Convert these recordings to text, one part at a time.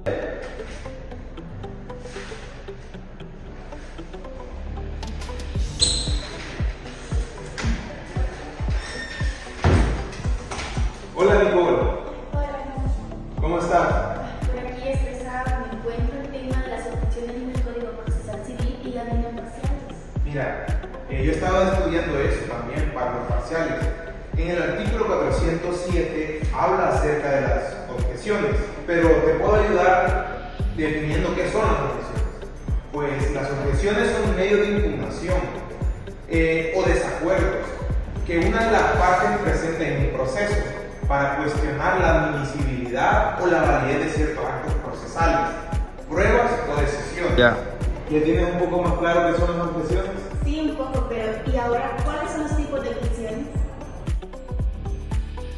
Hola Nicole, Hola, ¿cómo estás? por aquí estresada me encuentro el tema de las objeciones en el Código Procesal Civil y las líneas parciales. Mira, yo estaba estudiando eso también para los parciales. En el artículo 407 habla acerca de las objeciones, pero te puedo ayudar definiendo qué son las objeciones. Pues las objeciones son un medio de impugnación o desacuerdos que una de las partes presenta en un proceso para cuestionar la admisibilidad o la validez de ciertos actos procesales, pruebas o decisiones. Ya. ¿Ya tienes un poco más claro qué son las objeciones? Sí, un poco, pero ¿y ahora cuáles son los tipos de objeciones?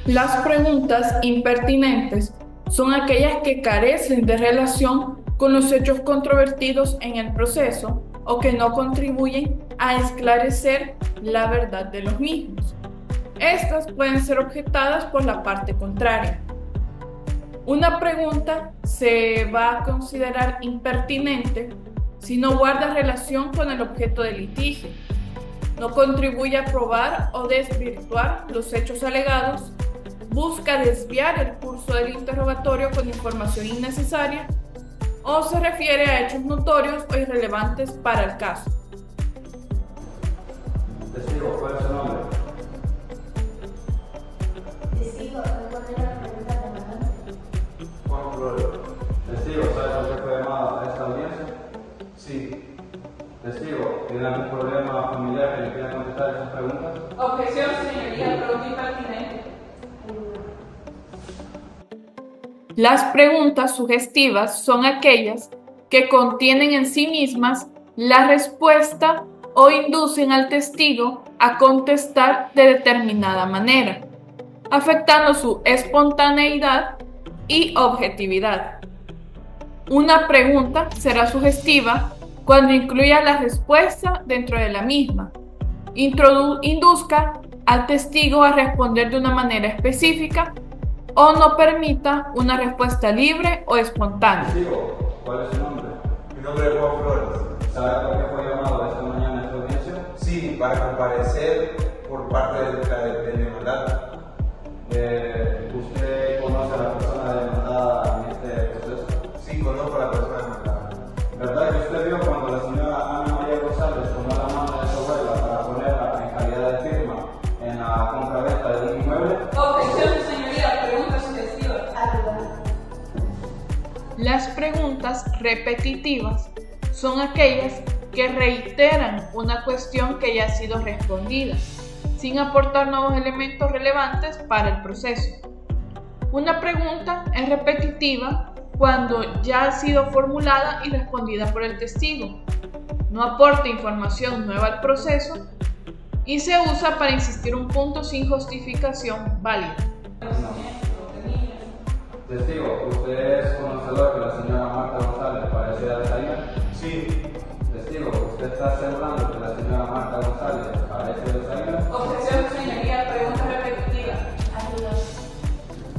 Las preguntas impertinentes son aquellas que carecen de relación con los hechos controvertidos en el proceso o que no contribuyen a esclarecer la verdad de los mismos. Estas pueden ser objetadas por la parte contraria. Una pregunta se va a considerar impertinente si no guarda relación con el objeto del litigio, no contribuye a probar o desvirtuar los hechos alegados, busca desviar el curso del interrogatorio con información innecesaria o se refiere a hechos notorios o irrelevantes para el caso. Testigo, ¿cuál es su nombre? Testigo, ¿cuál era la pregunta demandante? Juan Flores. Testigo, ¿sabe por qué fue llamada a esta audiencia? Sí. Testigo, ¿tiene algún problema familiar que le quiera contestar esas preguntas? Objeción, señoría, pregunta impertinente. Las preguntas sugestivas son aquellas que contienen en sí mismas la respuesta o inducen al testigo a contestar de determinada manera, afectando su espontaneidad y objetividad. Una pregunta será sugestiva cuando incluya la respuesta dentro de la misma, induzca al testigo a responder de una manera específica o no permita una respuesta libre o espontánea. Testigo, ¿cuál es su nombre? Mi nombre es Juan Flores. ¿Sabe por qué fue llamado esta mañana a esta audiencia? Sí, para comparecer por parte del demandante. ¿Usted conoce a la persona demandada en este proceso? Sí, conozco a la persona demandada. ¿Verdad que usted vio cuando la señora Ana María González tomó la mano de su abuela para ponerla en calidad de firma en la compraventa de un inmueble? Objeción, señoría, pregunta sugestiva. Arruga. Las preguntas repetitivas son aquellas que reiteran una cuestión que ya ha sido respondida, sin aportar nuevos elementos relevantes para el proceso. Una pregunta es repetitiva cuando ya ha sido formulada y respondida por el testigo, no aporta información nueva al proceso y se usa para insistir un punto sin justificación válida. Testigo, ¿usted es conocedor que la señora Marta González parecía desayunar? Sí. Testigo, ¿usted está asegurando que la señora Marta González parece desayunar? Objeción, señoría, pregunta repetitiva. Arruga.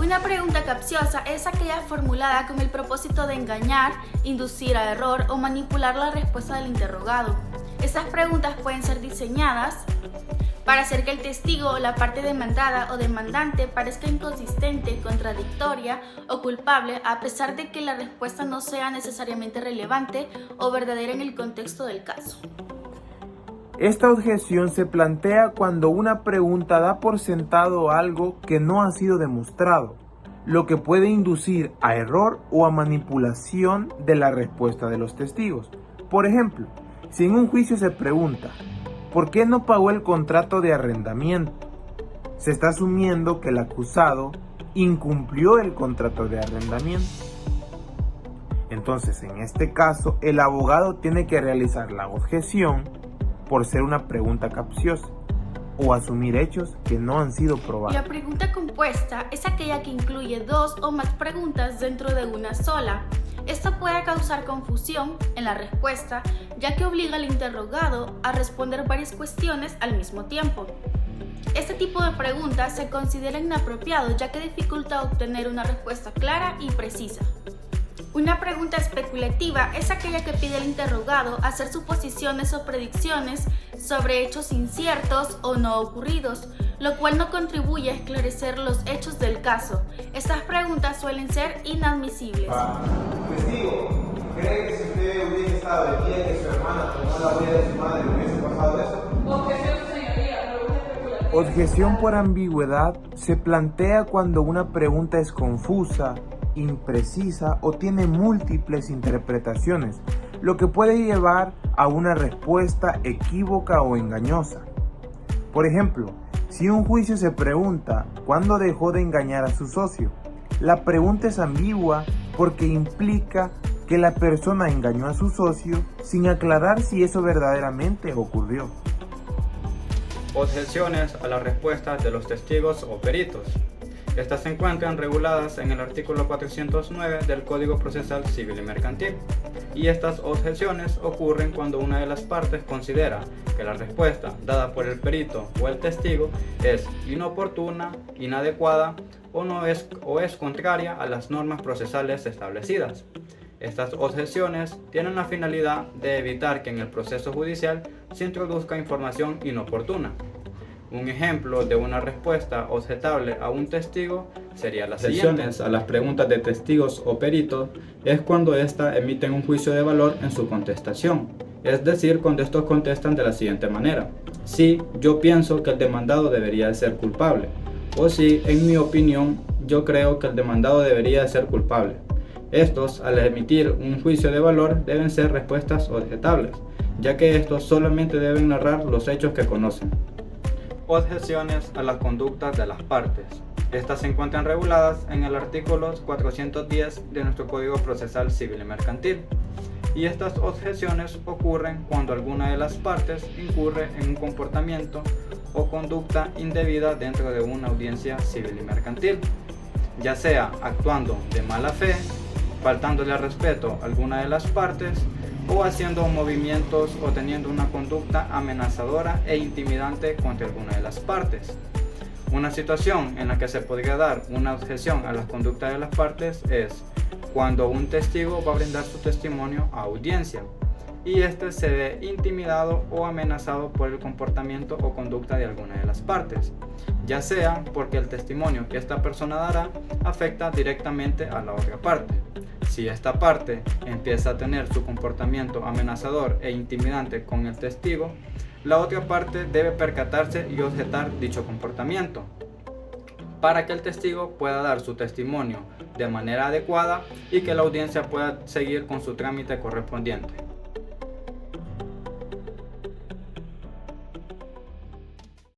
Una pregunta capciosa es aquella formulada con el propósito de engañar, inducir a error o manipular la respuesta del interrogado. Estas preguntas pueden ser diseñadas para hacer que el testigo o la parte demandada o demandante parezca inconsistente, contradictoria o culpable a pesar de que la respuesta no sea necesariamente relevante o verdadera en el contexto del caso. Esta objeción se plantea cuando una pregunta da por sentado algo que no ha sido demostrado, lo que puede inducir a error o a manipulación de la respuesta de los testigos. Por ejemplo, si en un juicio se pregunta, ¿por qué no pagó el contrato de arrendamiento? Se está asumiendo que el acusado incumplió el contrato de arrendamiento. Entonces, en este caso, el abogado tiene que realizar la objeción por ser una pregunta capciosa o asumir hechos que no han sido probados. La pregunta compuesta es aquella que incluye dos o más preguntas dentro de una sola. Esto puede causar confusión en la respuesta, ya que obliga al interrogado a responder varias cuestiones al mismo tiempo. Este tipo de preguntas se considera inapropiado, ya que dificulta obtener una respuesta clara y precisa. Una pregunta especulativa es aquella que pide al interrogado hacer suposiciones o predicciones sobre hechos inciertos o no ocurridos, lo cual no contribuye a esclarecer los hechos del caso. Estas preguntas suelen ser inadmisibles. Testigo, ¿cree que si usted hubiese estado el día que su hermana tomó la huella de su madre, hubiese pasado eso? Objeción, señoría, pregunta especulativa. Objeción por ambigüedad se plantea cuando una pregunta es confusa, imprecisa o tiene múltiples interpretaciones, lo que puede llevar a una respuesta equívoca o engañosa. Por ejemplo, si un juicio se pregunta ¿cuándo dejó de engañar a su socio? La pregunta es ambigua porque implica que la persona engañó a su socio sin aclarar si eso verdaderamente ocurrió. Objeciones a las respuestas de los testigos o peritos. Estas se encuentran reguladas en el artículo 409 del Código Procesal Civil y Mercantil, y estas objeciones ocurren cuando una de las partes considera que la respuesta dada por el perito o el testigo es inoportuna, inadecuada o es contraria a las normas procesales establecidas. Estas objeciones tienen la finalidad de evitar que en el proceso judicial se introduzca información inoportuna. Un ejemplo de una respuesta objetable a un testigo sería la siguiente. A las preguntas de testigos o peritos es cuando ésta emiten un juicio de valor en su contestación, es decir, cuando estos contestan de la siguiente manera: sí, yo pienso que el demandado debería de ser culpable, o sí, en mi opinión, yo creo que el demandado debería de ser culpable. Estos, al emitir un juicio de valor, deben ser respuestas objetables, ya que estos solamente deben narrar los hechos que conocen. Objeciones a las conductas de las partes. Estas se encuentran reguladas en el artículo 410 de nuestro Código Procesal Civil y Mercantil, y estas objeciones ocurren cuando alguna de las partes incurre en un comportamiento o conducta indebida dentro de una audiencia civil y mercantil, ya sea actuando de mala fe, faltándole al respeto a alguna de las partes, o haciendo movimientos o teniendo una conducta amenazadora e intimidante contra alguna de las partes. Una situación en la que se podría dar una objeción a las conductas de las partes es cuando un testigo va a brindar su testimonio a audiencia y éste se ve intimidado o amenazado por el comportamiento o conducta de alguna de las partes, ya sea porque el testimonio que esta persona dará afecta directamente a la otra parte. Si esta parte empieza a tener su comportamiento amenazador e intimidante con el testigo, la otra parte debe percatarse y objetar dicho comportamiento, para que el testigo pueda dar su testimonio de manera adecuada y que la audiencia pueda seguir con su trámite correspondiente.